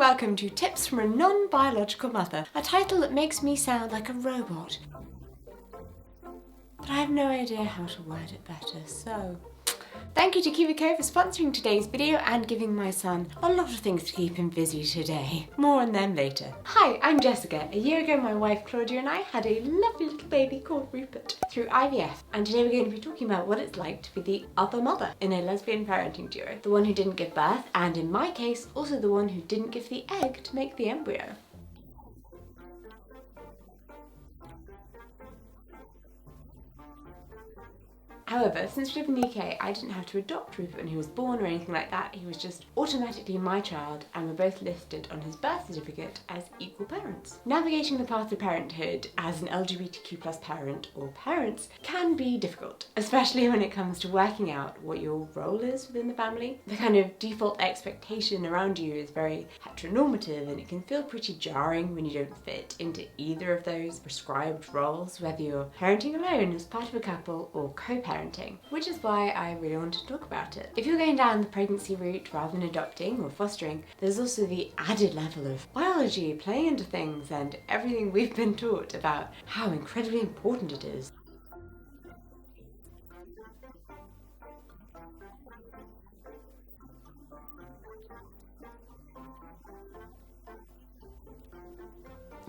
welcome to Tips from a Non-Biological Mother, a title that makes me sound like a robot. But I have no idea how to word it better, so... Thank you to KiwiCo for sponsoring today's video and giving my son a lot of things to keep him busy today. More on them later. Hi, I'm Jessica. A year ago my wife Claudia and I had a lovely little baby called Rupert through IVF, and today we're going to be talking about what it's like to be the other mother in a lesbian parenting duo. The one who didn't give birth, and in my case also the one who didn't give the egg to make the embryo. However, since we live in the UK, I didn't have to adopt Rupert when he was born or anything like that. He was just automatically my child, and we're both listed on his birth certificate as equal parents. Navigating the path to parenthood as an LGBTQ+ parent or parents can be difficult, especially when it comes to working out what your role is within the family. The kind of default expectation around you is very heteronormative, and it can feel pretty jarring when you don't fit into either of those prescribed roles, whether you're parenting alone as part of a couple or co-parenting. Which is why I really wanted to talk about it. If you're going down the pregnancy route rather than adopting or fostering, there's also the added level of biology playing into things and everything we've been taught about how incredibly important it is.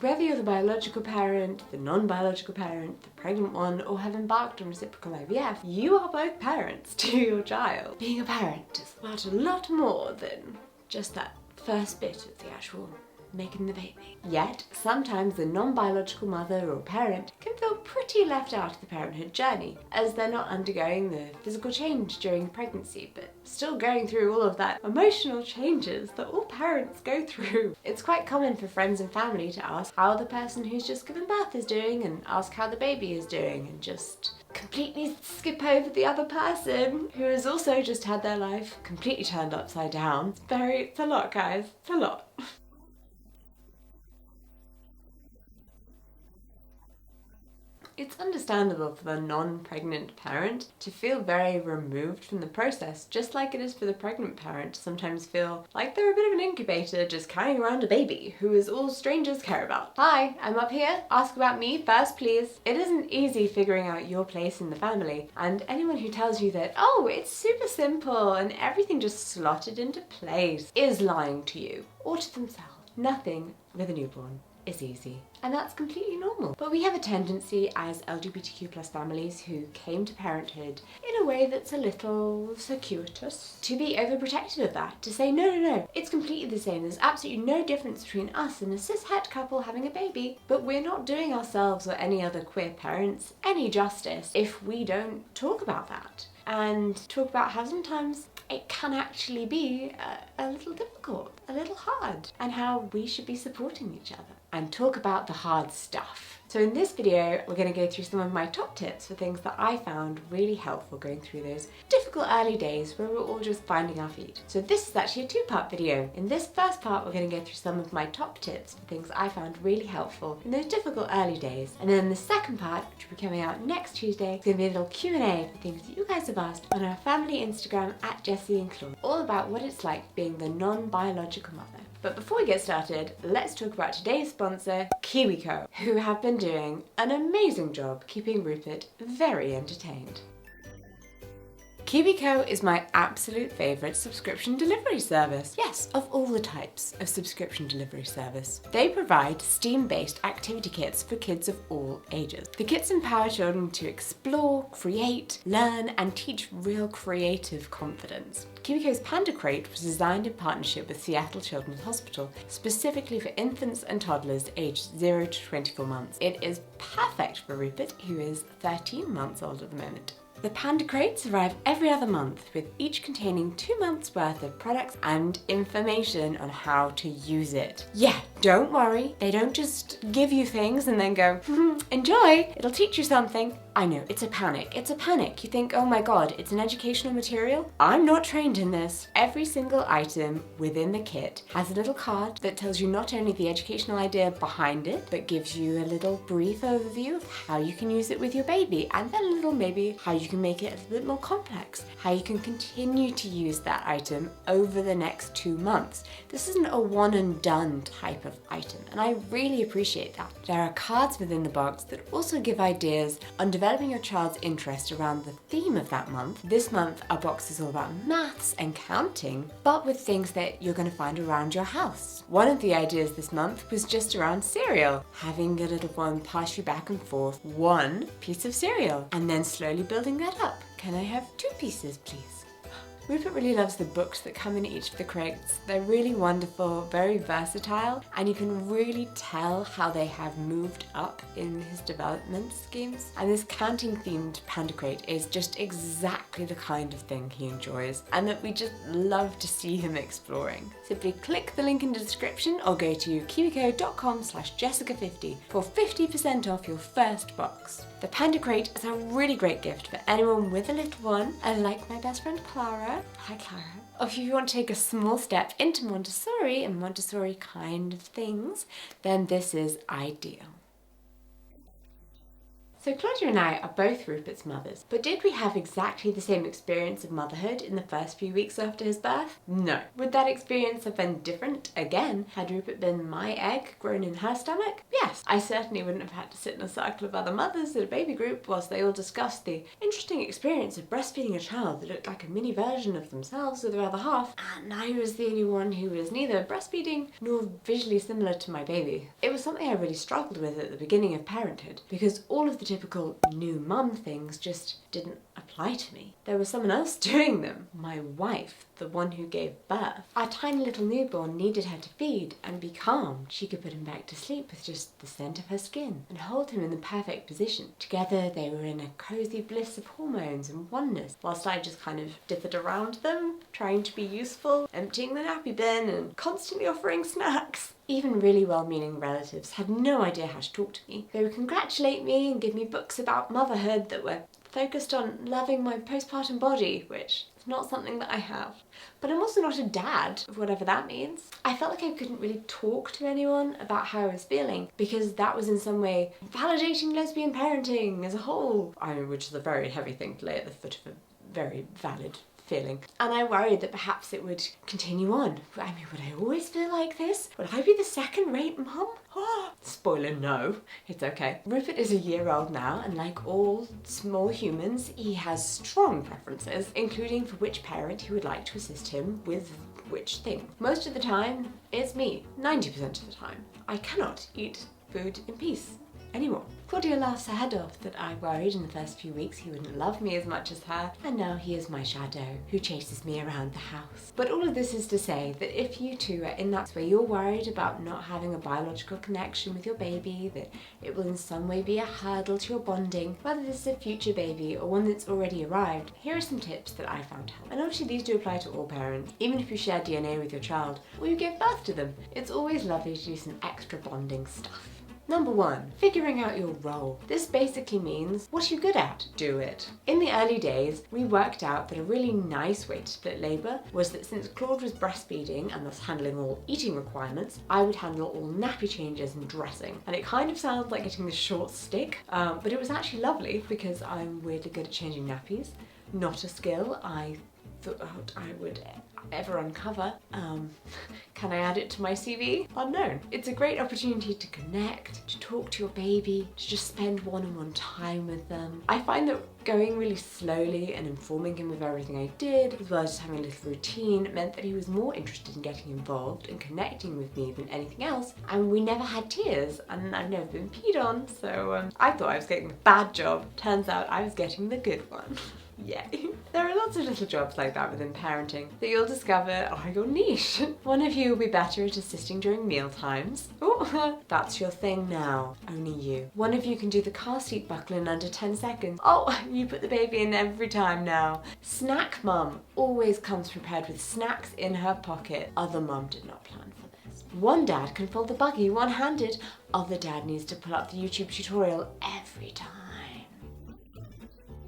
Whether you're the biological parent, the non-biological parent, the pregnant one, or have embarked on reciprocal IVF, you are both parents to your child. Being a parent is about a lot more than just that first bit of the actual making the baby. Yet, sometimes the non-biological mother or parent can feel pretty left out of the parenthood journey, as they're not undergoing the physical change during pregnancy, but still going through all of that emotional changes that all parents go through. It's quite common for friends and family to ask how the person who's just given birth is doing, and ask how the baby is doing, and just completely skip over the other person who has also just had their life completely turned upside down. It's a lot, guys. It's a lot. It's understandable for the non-pregnant parent to feel very removed from the process, just like it is for the pregnant parent to sometimes feel like they're a bit of an incubator just carrying around a baby who is all strangers care about. Hi, I'm up here. Ask about me first, please. It isn't easy figuring out your place in the family, and anyone who tells you that, oh, it's super simple and everything just slotted into place is lying to you or to themselves. Nothing with a newborn is easy, and that's completely normal. But we have a tendency as LGBTQ+ families who came to parenthood in a way that's a little circuitous to be overprotective of that, to say no, it's completely the same. There's absolutely no difference between us and a cis-het couple having a baby, but we're not doing ourselves or any other queer parents any justice if we don't talk about that and talk about how sometimes it can actually be a little difficult, a little hard, and how we should be supporting each other and talk about the hard stuff. So in this video, we're going to go through some of my top tips for things that I found really helpful going through those difficult early days where we're all just finding our feet. So this is actually a two-part video. In this first part, we're going to go through some of my top tips for things I found really helpful in those difficult early days. And then the second part, which will be coming out next Tuesday, is going to be a little Q&A for things that you guys have asked on our family Instagram at Jessie and Claude, all about what it's like being the non-biological mother. But before we get started, let's talk about today's sponsor, KiwiCo, who have been doing an amazing job keeping Rupert very entertained. KiwiCo is my absolute favourite subscription delivery service. Yes, of all the types of subscription delivery service. They provide STEAM-based activity kits for kids of all ages. The kits empower children to explore, create, learn, and teach real creative confidence. KiwiCo's Panda Crate was designed in partnership with Seattle Children's Hospital, specifically for infants and toddlers aged 0 to 24 months. It is perfect for Rupert, who is 13 months old at the moment. The Panda Crates arrive every other month, with each containing 2 months worth of products and information on how to use it. Yeah, Don't worry, they don't just give you things and then go, enjoy, it'll teach you something. I know, it's a panic. It's a panic. You think, oh my god, it's an educational material? I'm not trained in this. Every single item within the kit has a little card that tells you not only the educational idea behind it, but gives you a little brief overview of how you can use it with your baby, and then a little maybe how you can make it a little bit more complex, how you can continue to use that item over the next 2 months. This isn't a one and done type of item, and I really appreciate that. There are cards within the box that also give ideas on developing your child's interest around the theme of that month. This month, our box is all about maths and counting, but with things that you're going to find around your house. One of the ideas this month was just around cereal, having a little one pass you back and forth one piece of cereal, and then slowly building that up. Can I have 2 pieces, please? Rupert really loves the books that come in each of the crates. They're really wonderful, very versatile, and you can really tell how they have moved up in his development schemes. And this counting themed panda crate is just exactly the kind of thing he enjoys and that we just love to see him exploring. Simply click the link in the description or go to kiwico.com/Jessica50 for 50% off your first box. The panda crate is a really great gift for anyone with a little one, and like my best friend Clara, hi Clara, or if you want to take a small step into Montessori and Montessori kind of things, then this is ideal. So Claudia and I are both Rupert's mothers, but did we have exactly the same experience of motherhood in the first few weeks after his birth? No. Would that experience have been different again had Rupert been my egg grown in her stomach? Yes. I certainly wouldn't have had to sit in a circle of other mothers at a baby group whilst they all discussed the interesting experience of breastfeeding a child that looked like a mini version of themselves with their other half, and I was the only one who was neither breastfeeding nor visually similar to my baby. It was something I really struggled with at the beginning of parenthood, because all of the typical new mum things just didn't apply to me. There was someone else doing them. My wife, the one who gave birth. Our tiny little newborn needed her to feed and be calm. She could put him back to sleep with just the scent of her skin and hold him in the perfect position. Together they were in a cozy bliss of hormones and oneness, whilst I just kind of dithered around them, trying to be useful, emptying the nappy bin and constantly offering snacks. Even really well-meaning relatives had no idea how to talk to me. They would congratulate me and give me books about motherhood that were focused on loving my postpartum body, which is not something that I have. But I'm also not a dad, whatever that means. I felt like I couldn't really talk to anyone about how I was feeling because that was in some way validating lesbian parenting as a whole. Which is a very heavy thing to lay at the foot of a very valid feeling. And I worried that perhaps it would continue on. I mean, would I always feel like this? Would I be the second-rate mum? Oh, spoiler, no. It's okay. Rupert is a year old now, and like all small humans, he has strong preferences, including for which parent he would like to assist him with which thing. Most of the time, it's me. 90% of the time. I cannot eat food in peace anymore. Claudia laughs her head off that I worried in the first few weeks he wouldn't love me as much as her, and now he is my shadow who chases me around the house. But all of this is to say that if you too are in that way, you're worried about not having a biological connection with your baby, that it will in some way be a hurdle to your bonding, whether this is a future baby or one that's already arrived, here are some tips that I found helpful. And obviously these do apply to all parents, even if you share DNA with your child or you give birth to them. It's always lovely to do some extra bonding stuff. Number 1, figuring out your role. This basically means, what are you good at? Do it. In the early days, we worked out that a really nice way to split labour was that since Claude was breastfeeding and thus handling all eating requirements, I would handle all nappy changes and dressing. And it kind of sounds like getting the short stick, but it was actually lovely because I'm weirdly good at changing nappies. Not a skill I thought I would ever uncover. Can I add it to my CV? Unknown. It's a great opportunity to connect, to talk to your baby, to just spend one-on-one time with them. I find that going really slowly and informing him of everything I did, as well as just having a little routine, meant that he was more interested in getting involved and connecting with me than anything else, and we never had tears, and I've never been peed on, so I thought I was getting the bad job. Turns out I was getting the good one. Yay. There are lots of little jobs like that within parenting that you'll discover are your niche. One of you will be better at assisting during meal times. Oh, that's your thing now. Only you. One of you can do the car seat buckle in under 10 seconds. Oh, you put the baby in every time now. Snack mum always comes prepared with snacks in her pocket. Other mum did not plan for this. One dad can fold the buggy one-handed, other dad needs to pull up the YouTube tutorial every time.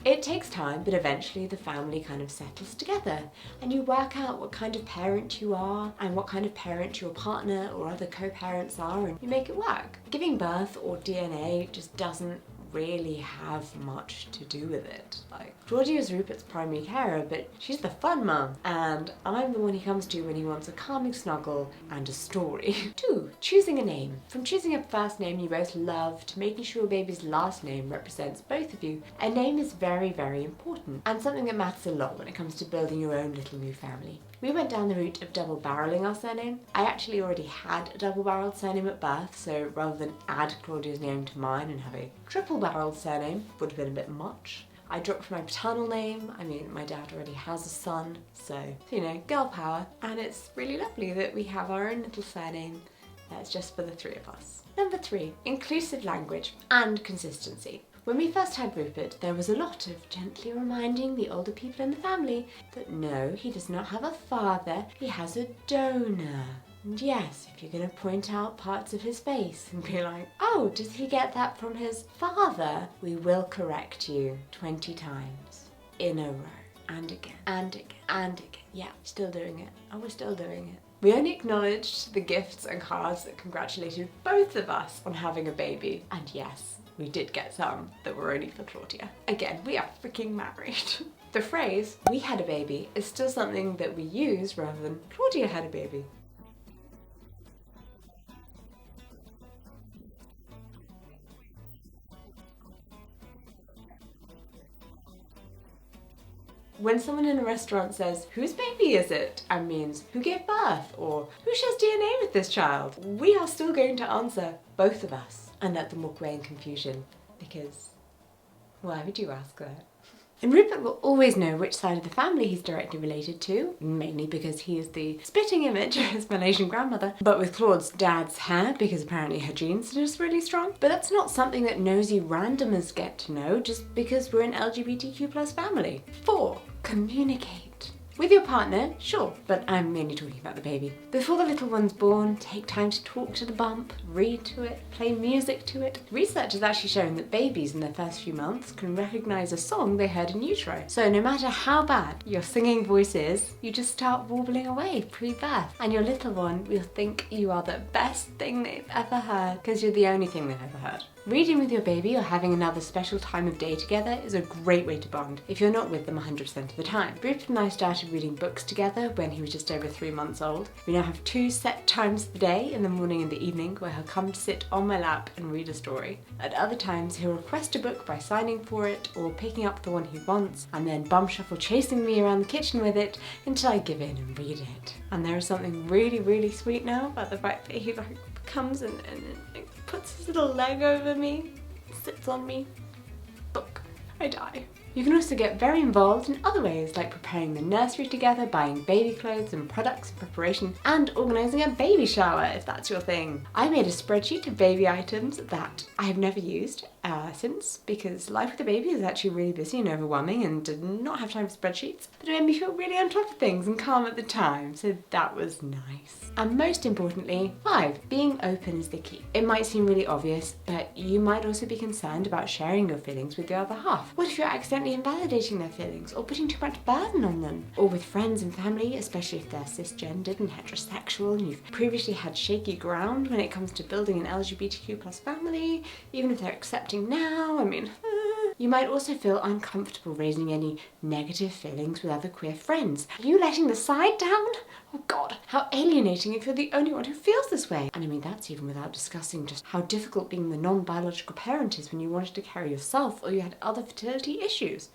It takes time, but eventually the family kind of settles together and you work out what kind of parent you are and what kind of parent your partner or other co-parents are, and you make it work. Giving birth or DNA just doesn't really have much to do with it. Like, Claudia's Rupert's primary carer, but she's the fun mum, and I'm the one he comes to when he wants a calming snuggle and a story. 2. Choosing a name. From choosing a first name you both love to making sure your baby's last name represents both of you, a name is very, very important and something that matters a lot when it comes to building your own little new family. We went down the route of double-barrelling our surname. I actually already had a double-barreled surname at birth, so rather than add Claudia's name to mine and have a triple-barreled surname, would have been a bit much. I dropped my paternal name. I mean, my dad already has a son, so you know, girl power. And it's really lovely that we have our own little surname that's just for the 3 of us. Number 3, inclusive language and consistency. When we first had Rupert, there was a lot of gently reminding the older people in the family that no, he does not have a father, he has a donor. And yes, if you're going to point out parts of his face and be like, oh, does he get that from his father? We will correct you 20 times in a row. And again, and again, and again. Yeah, still doing it. Oh, we're still doing it. We only acknowledged the gifts and cards that congratulated both of us on having a baby. And yes, we did get some that were only for Claudia. Again, we are freaking married. The phrase, we had a baby, is still something that we use rather than Claudia had a baby. When someone in a restaurant says, whose baby is it? And means, who gave birth? Or who shares DNA with this child? We are still going to answer, both of us, and let them walk away in confusion. Because, why would you ask that? And Rupert will always know which side of the family he's directly related to, mainly because he is the spitting image of his Malaysian grandmother, but with Claude's dad's hair, because apparently her genes are just really strong. But that's not something that nosy randomers get to know just because we're an LGBTQ+ family. 4. Communicate. With your partner, sure, but I'm mainly talking about the baby. Before the little one's born, take time to talk to the bump, read to it, play music to it. Research has actually shown that babies in their first few months can recognise a song they heard in utero. So no matter how bad your singing voice is, you just start warbling away pre-birth. And your little one will think you are the best thing they've ever heard, because you're the only thing they've ever heard. Reading with your baby or having another special time of day together is a great way to bond if you're not with them 100% of the time. Rupert and I started reading books together when he was just over 3 months old. We now have 2 set times of the day, in the morning and the evening, where he'll come to sit on my lap and read a story. At other times he'll request a book by signing for it or picking up the one he wants and then bum shuffle chasing me around the kitchen with it until I give in and read it. And there is something really, really sweet now about the fact that he comes and puts his little leg over me, sits on me. Look, I die. You can also get very involved in other ways, like preparing the nursery together, buying baby clothes and products in preparation, and organising a baby shower if that's your thing. I made a spreadsheet of baby items that I have never used since, because life with a baby is actually really busy and overwhelming and did not have time for spreadsheets, but it made me feel really on top of things and calm at the time, so that was nice. And most importantly, 5, being open is the key. It might seem really obvious, but you might also be concerned about sharing your feelings with the other half. What if you're accidentally invalidating their feelings or putting too much burden on them? Or with friends and family, especially if they're cisgendered and heterosexual and you've previously had shaky ground when it comes to building an LGBTQ+ family, even if they're accepting now, I mean, you might also feel uncomfortable raising any negative feelings with other queer friends. Are you letting the side down? Oh God, how alienating if you're the only one who feels this way. And I mean, that's even without discussing just how difficult being the non-biological parent is when you wanted to carry yourself or you had other fertility issues.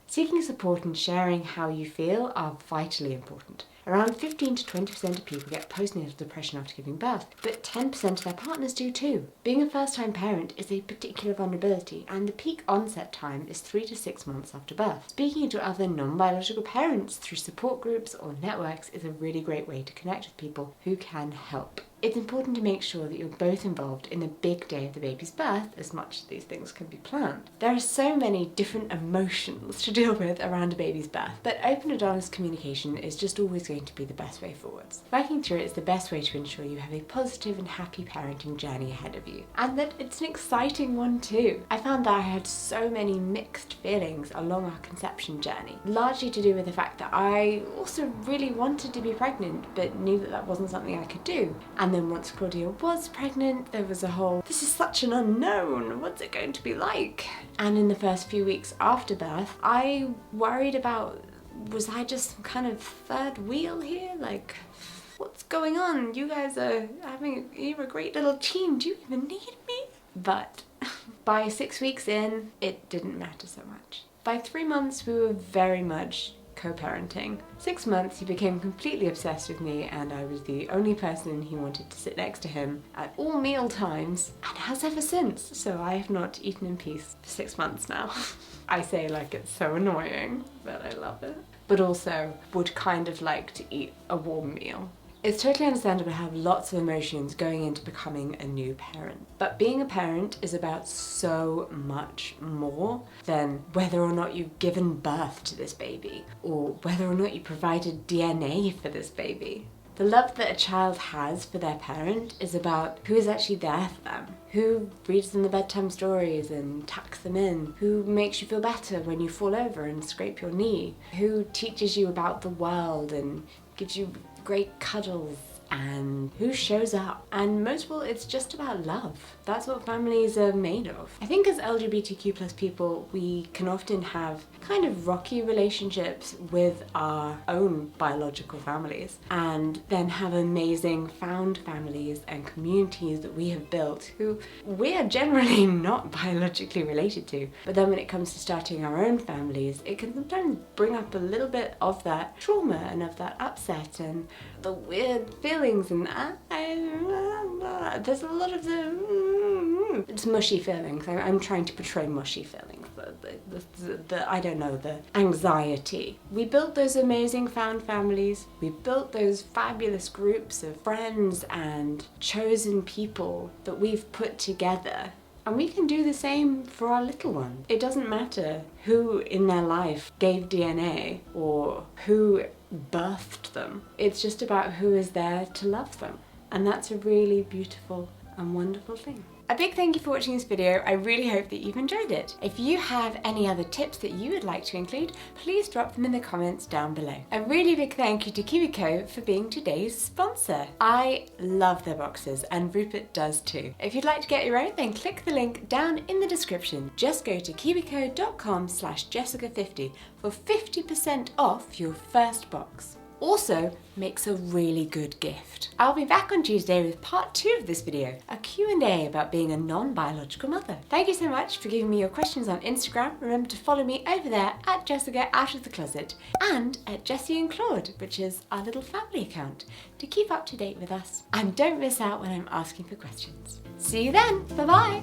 Seeking support and sharing how you feel are vitally important. Around 15 to 20% of people get postnatal depression after giving birth, but 10% of their partners do too. Being a first-time parent is a particular vulnerability, and the peak onset time is 3 to 6 months after birth. Speaking to other non-biological parents through support groups or networks is a really great way to connect with people who can help. It's important to make sure that you're both involved in the big day of the baby's birth as much as these things can be planned. There are so many different emotions to deal with around a baby's birth, but open and honest communication is just always going to be the best way forwards. Working through it is the best way to ensure you have a positive and happy parenting journey ahead of you, and that it's an exciting one too. I found that I had so many mixed feelings along our conception journey, largely to do with the fact that I also really wanted to be pregnant but knew that that wasn't something I could do. And then once Claudia was pregnant, there was a whole, this is such an unknown, what's it going to be like? And in the first few weeks after birth, I worried about, was I just kind of third wheel here? Like, what's going on? You guys are you're a great little team, do you even need me? But by 6 weeks in, it didn't matter so much. By 3 months, we were very much co-parenting. 6 months, he became completely obsessed with me, and I was the only person he wanted to sit next to him at all meal times, and has ever since. So I have not eaten in peace for 6 months now. I say like it's so annoying, but I love it. But also would kind of like to eat a warm meal. It's totally understandable to have lots of emotions going into becoming a new parent. But being a parent is about so much more than whether or not you've given birth to this baby, or whether or not you provided DNA for this baby. The love that a child has for their parent is about who is actually there for them, who reads them the bedtime stories and tucks them in, who makes you feel better when you fall over and scrape your knee, who teaches you about the world and gives you great cuddles, and who shows up. And most of all, it's just about love. That's what families are made of. I think as LGBTQ+ people, we can often have kind of rocky relationships with our own biological families, and then have amazing found families and communities that we have built who we are generally not biologically related to. But then when it comes to starting our own families, it can sometimes bring up a little bit of that trauma and of that upset and the weird feelings, and there's a lot of it's mushy feelings. I'm trying to portray mushy feelings, the anxiety. We built those amazing found families, we built those fabulous groups of friends and chosen people that we've put together. And we can do the same for our little ones. It doesn't matter who in their life gave DNA or who birthed them. It's just about who is there to love them. And that's a really beautiful and wonderful thing. A big thank you for watching this video. I really hope that you've enjoyed it. If you have any other tips that you would like to include, please drop them in the comments down below. A really big thank you to KiwiCo for being today's sponsor. I love their boxes, and Rupert does too. If you'd like to get your own, then click the link down in the description. Just go to kiwico.com/Jessica50 for 50% off your first box. Also makes a really good gift. I'll be back on Tuesday with part 2 of this video, a Q&A about being a non-biological mother. Thank you so much for giving me your questions on Instagram. Remember to follow me over there at Jessica Out of the Closet and at Jessie and Claude, which is our little family account, to keep up to date with us. And don't miss out when I'm asking for questions. See you then. Bye bye.